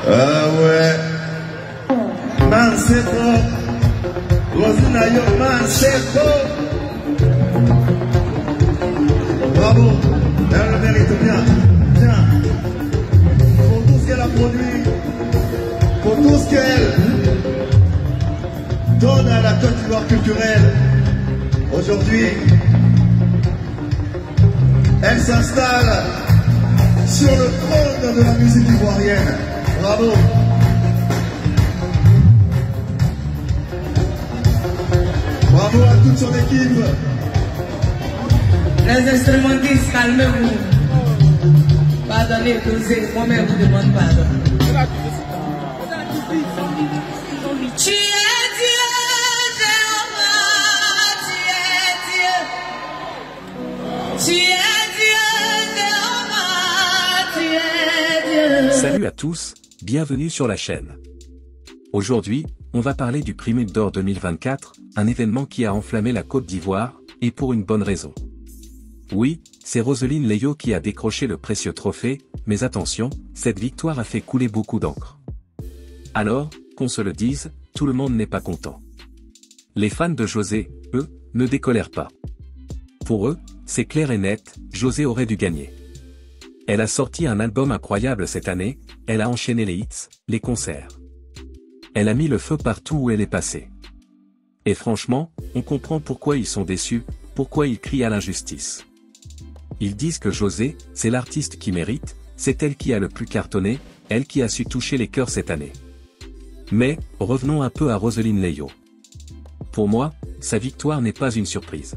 Ah ouais. Man, c'est bon. Rosina, yo, man, c'est bon. Bravo. Elle le mérite bien. Bien. Pour tout ce qu'elle a produit. Pour tout ce qu'elle donne à la Côte d'Ivoire culturelle. Aujourd'hui, elle s'installe sur le trône de la musique ivoirienne. Bravo. Bravo à toute son équipe. Les instrumentistes, calmez-vous. Pardonnez, posez, moi-même vous demande pardon. Tu es Dieu, Jéhovah, tu es Dieu. Tu es Dieu, Jéhovah, tu es Dieu. Salut à tous, bienvenue sur la chaîne. Aujourd'hui, on va parler du Primude d'Or 2024, un événement qui a enflammé la Côte d'Ivoire, et pour une bonne raison. Oui, c'est Roseline Leyo qui a décroché le précieux trophée, mais attention, cette victoire a fait couler beaucoup d'encre. Alors, qu'on se le dise, tout le monde n'est pas content. Les fans de José, eux, ne décolèrent pas. Pour eux, c'est clair et net, José aurait dû gagner. Elle a sorti un album incroyable cette année, elle a enchaîné les hits, les concerts. Elle a mis le feu partout où elle est passée. Et franchement, on comprend pourquoi ils sont déçus, pourquoi ils crient à l'injustice. Ils disent que José, c'est l'artiste qui mérite, c'est elle qui a le plus cartonné, elle qui a su toucher les cœurs cette année. Mais, revenons un peu à Roseline Leyo. Pour moi, sa victoire n'est pas une surprise.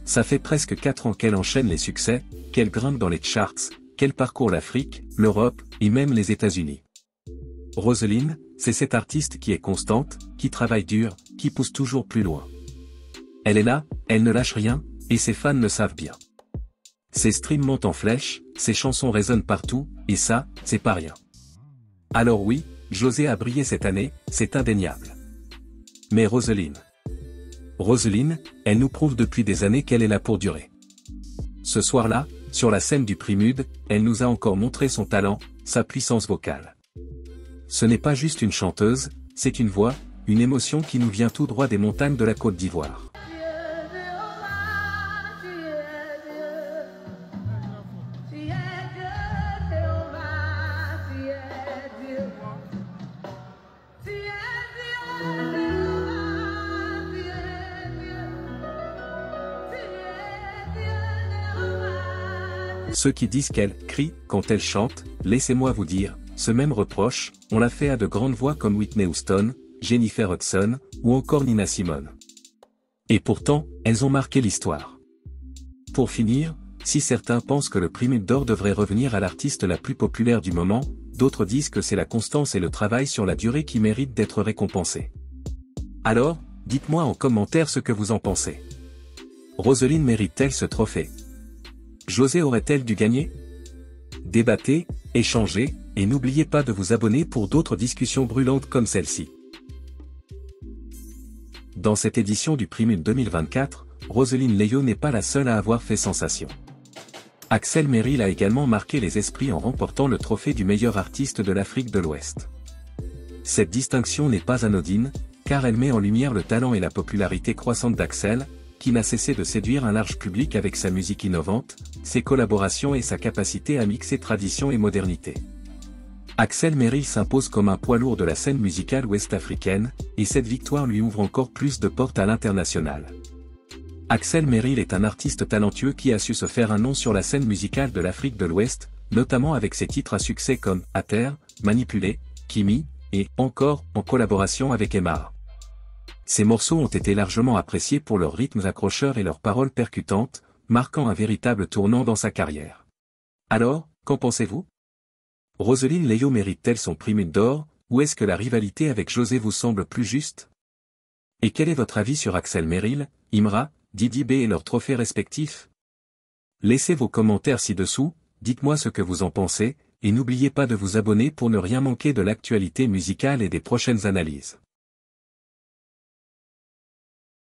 Ça fait presque 4 ans qu'elle enchaîne les succès, qu'elle grimpe dans les charts, qu'elle parcourt l'Afrique, l'Europe, et même les États-Unis. Roseline, c'est cette artiste qui est constante, qui travaille dur, qui pousse toujours plus loin. Elle est là, elle ne lâche rien, et ses fans le savent bien. Ses streams montent en flèche, ses chansons résonnent partout, et ça, c'est pas rien. Alors oui, José a brillé cette année, c'est indéniable. Mais Roseline, elle nous prouve depuis des années qu'elle est là pour durer. Ce soir-là, sur la scène du Primude, elle nous a encore montré son talent, sa puissance vocale. Ce n'est pas juste une chanteuse, c'est une voix, une émotion qui nous vient tout droit des montagnes de la Côte d'Ivoire. Ceux qui disent qu'elle crie quand elle chante, laissez-moi vous dire, ce même reproche, on l'a fait à de grandes voix comme Whitney Houston, Jennifer Hudson, ou encore Nina Simone. Et pourtant, elles ont marqué l'histoire. Pour finir, si certains pensent que le Primude d'Or devrait revenir à l'artiste la plus populaire du moment, d'autres disent que c'est la constance et le travail sur la durée qui méritent d'être récompensés. Alors, dites-moi en commentaire ce que vous en pensez. Roseline mérite-t-elle ce trophée? José aurait-elle dû gagner? Débattez, échangez, et n'oubliez pas de vous abonner pour d'autres discussions brûlantes comme celle-ci. Dans cette édition du Primude 2024, Roseline Leyo n'est pas la seule à avoir fait sensation. Axel Merrill a également marqué les esprits en remportant le trophée du meilleur artiste de l'Afrique de l'Ouest. Cette distinction n'est pas anodine, car elle met en lumière le talent et la popularité croissante d'Axel, qui n'a cessé de séduire un large public avec sa musique innovante, ses collaborations et sa capacité à mixer tradition et modernité. Axel Merrill s'impose comme un poids lourd de la scène musicale ouest-africaine, et cette victoire lui ouvre encore plus de portes à l'international. Axel Merrill est un artiste talentueux qui a su se faire un nom sur la scène musicale de l'Afrique de l'Ouest, notamment avec ses titres à succès comme « À terre »,« Manipulé »,« Kimi » et « Encore » en collaboration avec Emma. Ces morceaux ont été largement appréciés pour leurs rythmes accrocheurs et leurs paroles percutantes, marquant un véritable tournant dans sa carrière. Alors, qu'en pensez-vous? Roseline Leyo mérite-t-elle son Primude d'Or, ou est-ce que la rivalité avec José vous semble plus juste? Et quel est votre avis sur Axel Merrill, Imra, Didi B et leurs trophées respectifs? Laissez vos commentaires ci-dessous, dites-moi ce que vous en pensez, et n'oubliez pas de vous abonner pour ne rien manquer de l'actualité musicale et des prochaines analyses.